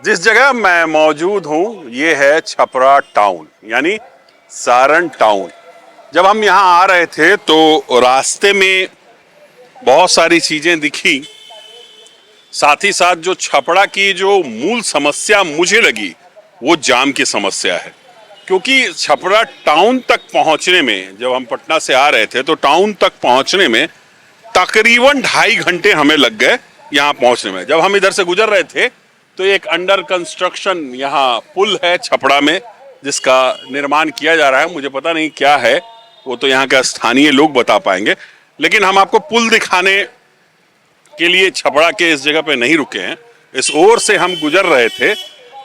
जिस जगह मैं मौजूद हूँ ये है छपरा टाउन यानी सारण टाउन। जब हम यहाँ आ रहे थे तो रास्ते में बहुत सारी चीजें दिखी, साथ ही साथ जो छपरा की जो मूल समस्या मुझे लगी वो जाम की समस्या है। क्योंकि छपरा टाउन तक पहुंचने में, जब हम पटना से आ रहे थे तो टाउन तक पहुंचने में तकरीबन 2.5 घंटे हमें लग गए यहाँ पहुंचने में। जब हम इधर से गुजर रहे थे तो एक अंडर कंस्ट्रक्शन यहाँ पुल है छपरा में जिसका निर्माण किया जा रहा है, मुझे पता नहीं क्या है, वो तो यहाँ के स्थानीय लोग बता पाएंगे। लेकिन हम आपको पुल दिखाने के लिए छपरा के इस जगह पे नहीं रुके हैं। इस ओर से हम गुजर रहे थे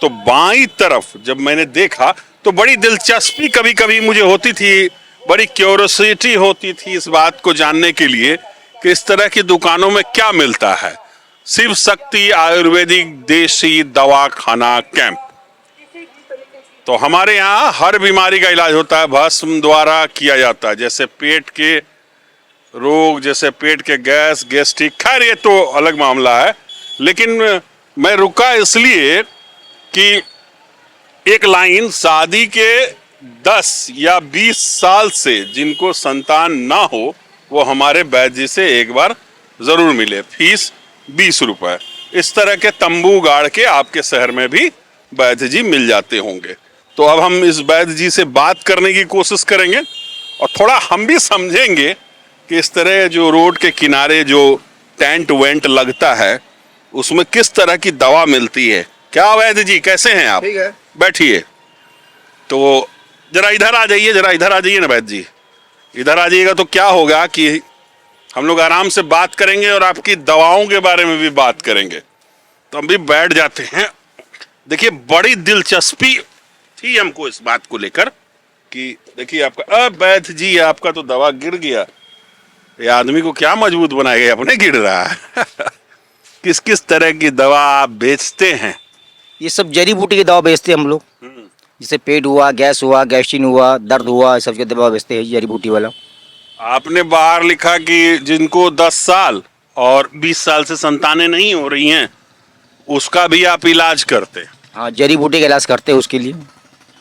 तो बाईं तरफ जब मैंने देखा तो बड़ी दिलचस्पी कभी कभी मुझे होती थी, बड़ी क्यूरियोसिटी होती थी इस बात को जानने के लिए कि इस तरह की दुकानों में क्या मिलता है। शिव शक्ति आयुर्वेदिक देसी दवा खाना कैंप। तो हमारे यहाँ हर बीमारी का इलाज होता है, भस्म द्वारा किया जाता है, जैसे पेट के रोग, जैसे पेट के गैस, गैस्ट्रिक, खैर ये तो अलग मामला है। लेकिन मैं रुका इसलिए कि एक लाइन, शादी के 10 या 20 साल से जिनको संतान ना हो वो हमारे वैद्य जी से एक बार जरूर मिले, फीस 20 रुपए। इस तरह के तंबू गाड़ के आपके शहर में भी वैद्य जी मिल जाते होंगे। तो अब हम इस वैद्य जी से बात करने की कोशिश करेंगे और थोड़ा हम भी समझेंगे कि इस तरह जो रोड के किनारे जो टेंट वेंट लगता है उसमें किस तरह की दवा मिलती है। क्या वैद्य जी, कैसे हैं आप? ठीक है, बैठिए। तो जरा इधर आ जाइए, जरा इधर आ जाइए ना वैद्य जी, इधर आ जाइएगा तो क्या होगा कि हम लोग आराम से बात करेंगे और आपकी दवाओं के बारे में भी बात करेंगे। तो हम भी बैठ जाते हैं। देखिए, बड़ी दिलचस्पी थी हमको इस बात को लेकर कि देखिए आपका वैद्य जी, आपका तो दवा गिर गया, ये आदमी को क्या मजबूत बनाएगा, अपने गिर रहा है। किस किस तरह की दवा आप बेचते हैं? ये सब जड़ी बूटी की दवा बेचते हैं हम लोग। जैसे पेट हुआ, गैस हुआ, गैस्ट्रिन हुआ, दर्द हुआ, सब की दवा बेचते हैं जड़ी बूटी वाला। आपने बाहर लिखा कि जिनको 10 साल और 20 साल से संतानें नहीं हो रही हैं उसका भी आप इलाज करते हैं? हाँ, जड़ी बूटी का इलाज करते हैं। उसके लिए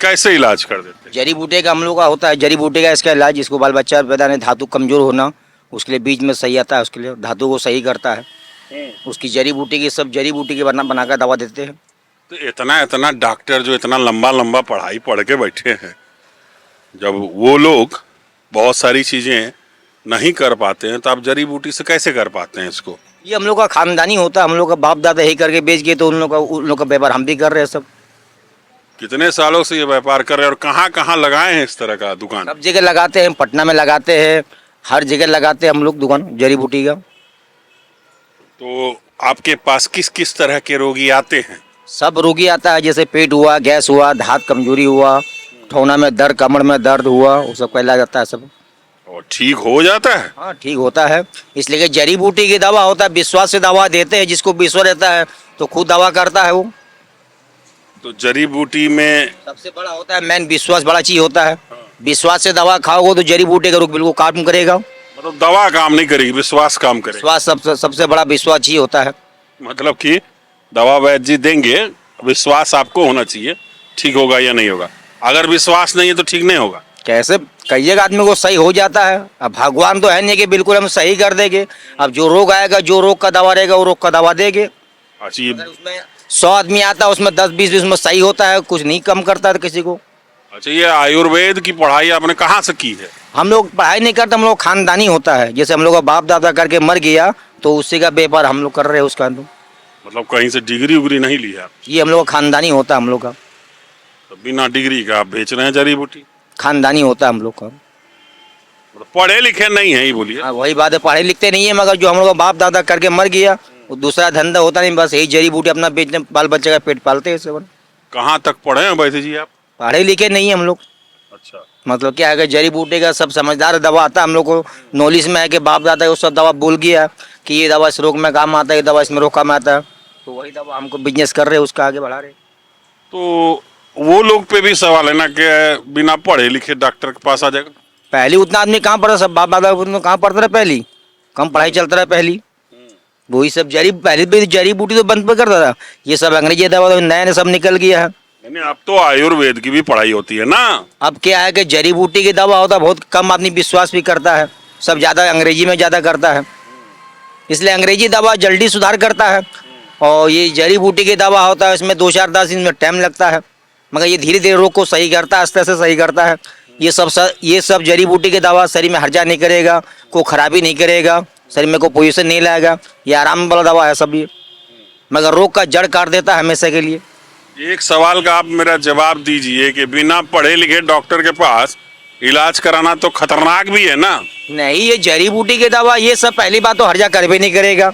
कैसे इलाज कर देते हैं? जड़ी बूटी का हम लोग का होता है, जड़ी बूटी का इसका इलाज, जिसको बाल बच्चा पैदा नहीं, धातु कमजोर होना, उसके लिए बीज में सही आता है, उसके लिए धातु को सही करता है। उसकी जड़ी बूटी की, सब जड़ी बूटी की बना कर दवा देते हैं। तो इतना इतना डॉक्टर जो इतना लंबा लंबा पढ़ाई पढ़ के बैठे हैं, जब वो लोग बहुत सारी चीजें नहीं कर पाते हैं तो आप जड़ी बूटी से कैसे कर पाते हैं इसको? ये हम लोग का खानदानी होता है, हम लोग का बाप दादा यही करके बेच गए, तो उन लोग का व्यापार हम भी कर रहे हैं। सब कितने सालों से ये व्यापार कर रहे हैं और कहाँ कहाँ लगाए हैं इस तरह का दुकान? सब जगह लगाते हैं, पटना में लगाते हैं, हर जगह लगाते हैं हम लोग दुकान जड़ी बूटी का। तो आपके पास किस किस तरह के रोगी आते हैं? सब रोगी आता है, जैसे पेट हुआ, गैस हुआ, धात कमजोरी हुआ, ठोना में दर्द, कमर में दर्द हुआ, वो सब का इलाज आता है सब। और ठीक हो जाता है? हाँ, ठीक होता है। इसलिए कि जड़ी बूटी की दवा होता है, विश्वास से दवा देते हैं। जिसको विश्वास रहता है तो खुद दवा करता है वो। तो जड़ी बूटी में सबसे बड़ा होता है, मेन विश्वास बड़ा चीज होता है। विश्वास से दवा खाओगे तो जड़ी बूटी का रोग बिल्कुल काम करेगा। मतलब दवा काम नहीं करेगी, विश्वास काम करेगा। विश्वास सबसे बड़ा विश्वास ही होता है। मतलब कि दवा वैद्य जी देंगे, विश्वास आपको होना चाहिए ठीक होगा या नहीं होगा। अगर विश्वास नहीं है तो ठीक नहीं होगा। कैसे कई आदमी को सही हो जाता है। अब भगवान तो है नहीं कि बिल्कुल हम सही कर देंगे। अब जो रोग आएगा, जो रोग का दवा रहेगा, वो रोग का दवा देंगे। अच्छा, ये उसमें 100 आदमी आता है, उसमें 10-20 उसमें सही होता है, कुछ नहीं कम करता है किसी को। अच्छा, ये आयुर्वेद की पढ़ाई आपने कहाँ से की है? हम लोग पढ़ाई नहीं करते, हम लोग खानदानी होता है। जैसे हम लोग का बाप दादा करके मर गया तो उसी का व्यापार हम लोग कर रहे हैं उसका। मतलब कहीं से डिग्री उग्री नहीं ली है? ये हम लोग का खानदानी होता है हम लोग का। तो बिना डिग्री का आप बेच रहे हैं जड़ी बूटी? खानदानी होता है हम लोग का। मतलब पढ़े लिखे नहीं है, ही बोलिए। हाँ, वही बात है, पढ़े लिखते नहीं है, मगर जो हम लोग का बाप दादा करके मर गया वो दूसरा धंधा होता नहीं, बस यही जड़ी बूटी अपना बेचने, बाल बच्चे का पेट पालते हैं सब। कहाँ तक पढ़े हैं वैसे जी आप? पढ़े लिखे नहीं है हम लोग। अच्छा, मतलब क्या है कि जड़ी बूटी का सब समझदार दवा आता है हम लोग को नॉलेज में है कि बाप दादा वो सब दवा बोल गया कि ये दवा इस रोग में काम आता है, ये दवा इसमें रोग काम आता है, तो वही दवा हमको बिजनेस कर रहे हैं, उसका आगे बढ़ा रहे। तो वो लोग पे भी सवाल है ना कि बिना पढ़े लिखे डॉक्टर के पास आ जाएगा? पहले उतना आदमी कहाँ पढ़ा, सब बाप दादा कहाँ पढ़ते रहे, पहली कम पढ़ाई चलता रहा पहली। वही सब जड़ी, पहले भी जड़ी बूटी तो बंद पे करता था, ये सब अंग्रेजी दवा तो नया नया सब निकल गया है। यानी अब तो आयुर्वेद की भी पढ़ाई होती है ना। अब क्या है कि जड़ी बूटी की दवा होता बहुत कम आदमी विश्वास भी करता है, सब ज़्यादा अंग्रेजी में ज़्यादा करता है, इसलिए अंग्रेजी दवा जल्दी सुधार करता है। और ये जड़ी बूटी की दवा होता है इसमें 2-4-10 दिन में टाइम लगता है, मगर ये धीरे धीरे रोग को सही करता है, आस्ते आस्ते सही करता है। ये सब जड़ी बूटी की दवा शरीर में हर्जा नहीं करेगा, कोई खराबी नहीं करेगा, शरीर में कोई पोजीशन नहीं लाएगा, ये आराम वाला दवा है सब ये, मगर रोग का जड़ काट देता है हमेशा के लिए। एक सवाल का आप मेरा जवाब दीजिए कि बिना पढ़े लिखे डॉक्टर के पास इलाज कराना तो खतरनाक भी है ना। नहीं, ये जड़ी बूटी की दवा ये सब पहली बात तो हर्जा कर भी नहीं करेगा,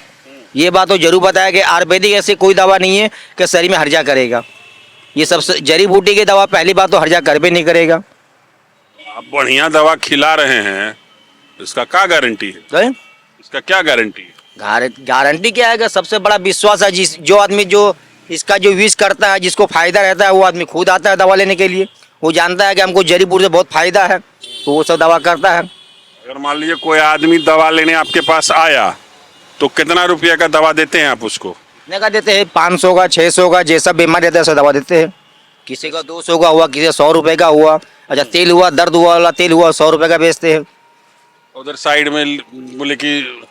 ये बात तो जरूर बताया कि आयुर्वेदिक ऐसी कोई दवा नहीं है कि शरीर में हर्जा करेगा। ये सब जड़ी बूटी की दवा पहली बात तो हर्जा कर भी नहीं करेगा। आप बढ़िया दवा खिला रहे हैं, इसका क्या गारंटी है? तो इसका क्या गारंटी है? गारंटी क्या है कि सबसे बड़ा विश्वास है, जो आदमी जो इसका जो यूज करता है, जिसको फायदा रहता है, वो आदमी खुद आता है दवा लेने के लिए, वो जानता है कि हमको जड़ी बूटी से बहुत फायदा है, तो वो सब दवा करता है। अगर मान लीजिए कोई आदमी दवा लेने आपके पास आया तो कितना रुपया का दवा देते हैं आप उसको? कितने का देते हैं? 500 का, 600 का, जैसा बीमारी रहता है वैसा दवा देते हैं। किसी का 200 का हुआ, किसी का 100 रुपये का हुआ। अच्छा, तेल हुआ, दर्द हुआ वाला तेल हुआ, 100 रुपये का बेचते हैं। उधर साइड में बोले कि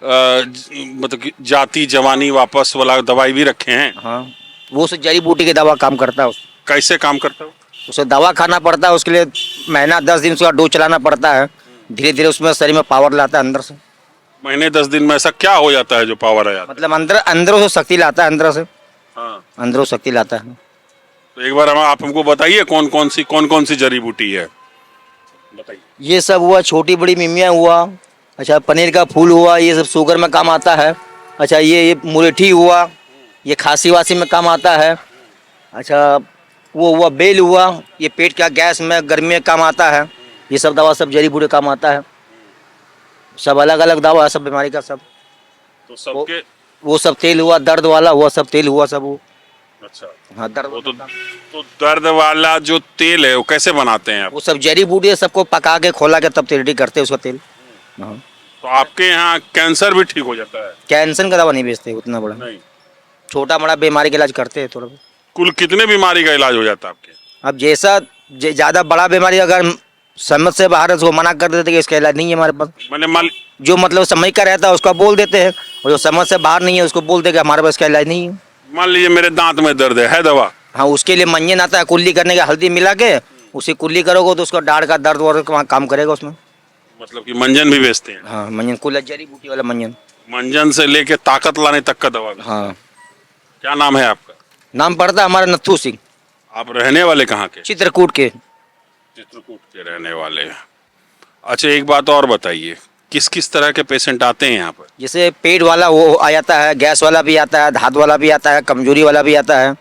मतलब कि जाति जवानी वापस वाला दवाई भी रखे हैं। हाँ, वो सब जड़ी बूटी की दवा काम करता है। कैसे काम करता है? उसे दवा खाना पड़ता है, उसके लिए महीना 10 दिन उसका डोज चलाना पड़ता है, धीरे धीरे उसमें शरीर में पावर लाता है अंदर से। महीने 10 दिन में ऐसा क्या हो जाता है जो पावर आ जाता है? मतलब अंदरों से शक्ति लाता है, अंदर से, हाँ, अंदरों शक्ति लाता है। तो एक बार आप हमको बताइए कौन कौन सी जड़ी बूटी है, बताइए। ये सब हुआ, छोटी बड़ी मिमिया हुआ। अच्छा, पनीर का फूल हुआ, ये सब शुगर में काम आता है। अच्छा, ये मुलेठी हुआ, ये खांसी वासी में काम आता है। अच्छा, वो हुआ बेल हुआ, ये पेट का गैस में गर्मी में काम आता है। ये सब दवा सब जड़ी बूटी काम आता है, सब अलग अलग दवा है, सब बीमारी का सब। तो सबके वो सब तेल हुआ, दर्द वाला हुआ, सब तेल हुआ सब वो। अच्छा, हाँ, दर्द वो तो दर्द वाला जो तेल है वो कैसे बनाते हैं आप? वो सब जड़ी बूटी है, सबको पका के खोला के तब रेडी करते हैं उसका तेल। हाँ, तो आपके यहाँ कैंसर भी ठीक हो जाता है? कैंसर का दवा नहीं बेचते उतना बड़ा, नहीं। छोटा बड़ा बीमारी का इलाज करते हैं थोड़ा बहुत। कुल कितने बीमारी का इलाज हो जाता है आपके? अब जैसा ज़्यादा बड़ा बीमारी अगर समझ से बाहर है उसको मना कर देते कि इसका इलाज नहीं है हमारे पास। मैंने मान जो मतलब समझ का रहता है उसका बोल देते हैं, और जो समझ से बाहर नहीं है उसको बोलते कि हमारे पास इसका इलाज नहीं है। मान लीजिए मेरे दांत में दर्द है दवा? हाँ, उसके लिए मंजन आता है, कुल्ली करने का, हल्दी मिला के उसे कुल्ली करोगे तो उसका दाढ़ का दर्द वर्द वहाँ काम करेगा उसमें। मतलब कि मंजन भी बेचते हैं? हाँ, मंजन, कुल जड़ी बूटी वाला मंजन। मंजन से लेके ताकत लाने तक का दवा भी? हाँ। क्या नाम है आपका? नाम पड़ता है हमारा नथू सिंह, आप रहने वाले कहाँ के? चित्रकूट के। चित्रकूट के रहने वाले हैं। अच्छा, एक बात और बताइए, किस किस तरह के पेशेंट आते हैं यहाँ पर? जैसे पेट वाला वो आ जाता है, गैस वाला भी आता है, धात वाला भी आता है, कमजोरी वाला भी आता है।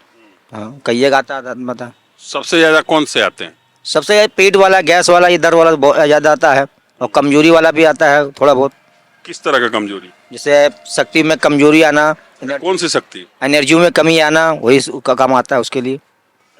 हाँ, कई एक आता है बता। सबसे ज्यादा कौन से आते हैं? सबसे ज़्यादा पेट वाला, गैस वाला, ये दर्द वाला बहुत ज़्यादा आता है, और कमजोरी वाला भी आता है थोड़ा बहुत। किस तरह का कमजोरी? जैसे शक्ति में कमजोरी आना, कौन सी शक्ति? एनर्जी में कमी आना, वही उसका काम आता है उसके लिए।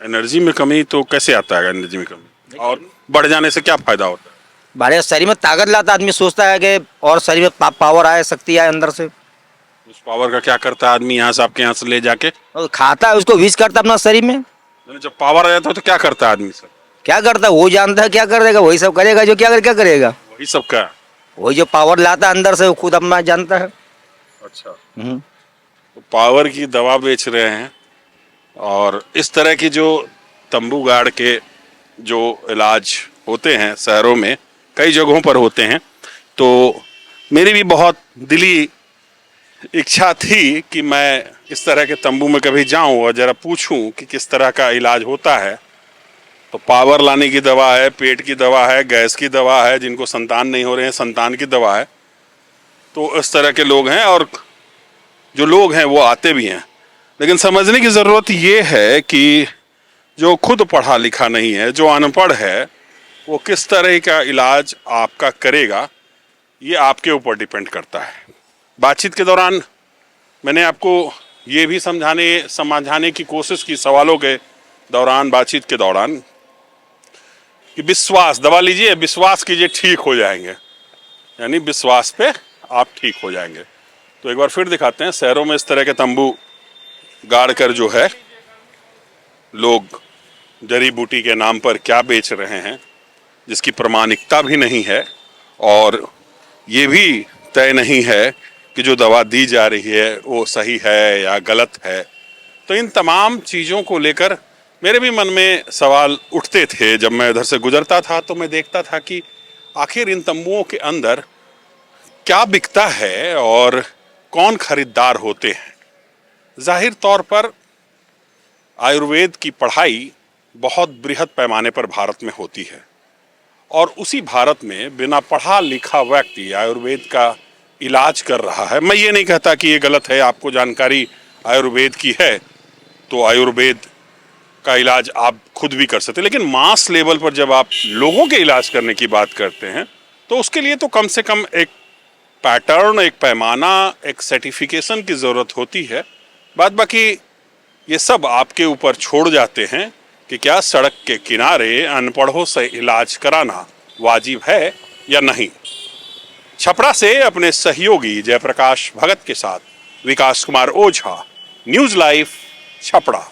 एनर्जी में कमी तो कैसे आता है एनर्जी में कमी? और बढ़ जाने से क्या फायदा होता है? बाहर शरीर में ताकत लाता, आदमी सोचता है कि और शरीर में पावर आए, शक्ति आए अंदर से। उस पावर का क्या करता है आदमी यहाँ से आपके यहाँ से ले जाके? और खाता है, उसको विष करता है अपना शरीर में। जब पावर आ जाता है तो क्या करता है आदमी सर? क्या करता है वो जानता है, क्या कर देगा, वही सब करेगा जो क्या करेगा। वही सब का? वही जो पावर लाता है अंदर से वो खुद अपना जानता है। अच्छा, हम्म। तो पावर की दवा बेच रहे हैं, और इस तरह की जो तंबू गाड़ के जो इलाज होते हैं शहरों में, कई जगहों पर होते हैं, तो मेरी भी बहुत दिली इच्छा थी कि मैं इस तरह के तंबू में कभी जाऊं और ज़रा पूछूं कि किस तरह का इलाज होता है। तो पावर लाने की दवा है, पेट की दवा है, गैस की दवा है, जिनको संतान नहीं हो रहे हैं संतान की दवा है। तो इस तरह के लोग हैं, और जो लोग हैं वो आते भी हैं। लेकिन समझने की ज़रूरत ये है कि जो खुद पढ़ा लिखा नहीं है, जो अनपढ़ है, वो किस तरह का इलाज आपका करेगा, ये आपके ऊपर डिपेंड करता है। बातचीत के दौरान मैंने आपको ये भी समझाने की कोशिश की सवालों के दौरान, बातचीत के दौरान, कि विश्वास, दवा लीजिए, विश्वास कीजिए, ठीक हो जाएंगे। यानी विश्वास पे आप ठीक हो जाएंगे। तो एक बार फिर दिखाते हैं, शहरों में इस तरह के तंबू गाड़ कर जो है लोग जड़ी बूटी के नाम पर क्या बेच रहे हैं, जिसकी प्रमाणिकता भी नहीं है और ये भी तय नहीं है कि जो दवा दी जा रही है वो सही है या गलत है। तो इन तमाम चीज़ों को लेकर मेरे भी मन में सवाल उठते थे। जब मैं इधर से गुजरता था तो मैं देखता था कि आखिर इन तंबुओं के अंदर क्या बिकता है और कौन खरीदार होते हैं। जाहिर तौर पर आयुर्वेद की पढ़ाई बहुत बृहद पैमाने पर भारत में होती है और उसी भारत में बिना पढ़ा लिखा व्यक्ति आयुर्वेद का इलाज कर रहा है। मैं ये नहीं कहता कि ये गलत है, आपको जानकारी आयुर्वेद की है तो आयुर्वेद का इलाज आप खुद भी कर सकते हैं, लेकिन मास लेवल पर जब आप लोगों के इलाज करने की बात करते हैं तो उसके लिए तो कम से कम एक पैटर्न, एक पैमाना, एक सर्टिफिकेशन की ज़रूरत होती है। बात बाकी ये सब आपके ऊपर छोड़ जाते हैं कि क्या सड़क के किनारे अनपढ़ों से इलाज कराना वाजिब है या नहीं। छपरा से अपने सहयोगी जयप्रकाश भगत के साथ विकास कुमार ओझा, न्यूज़ लाइव, छपरा।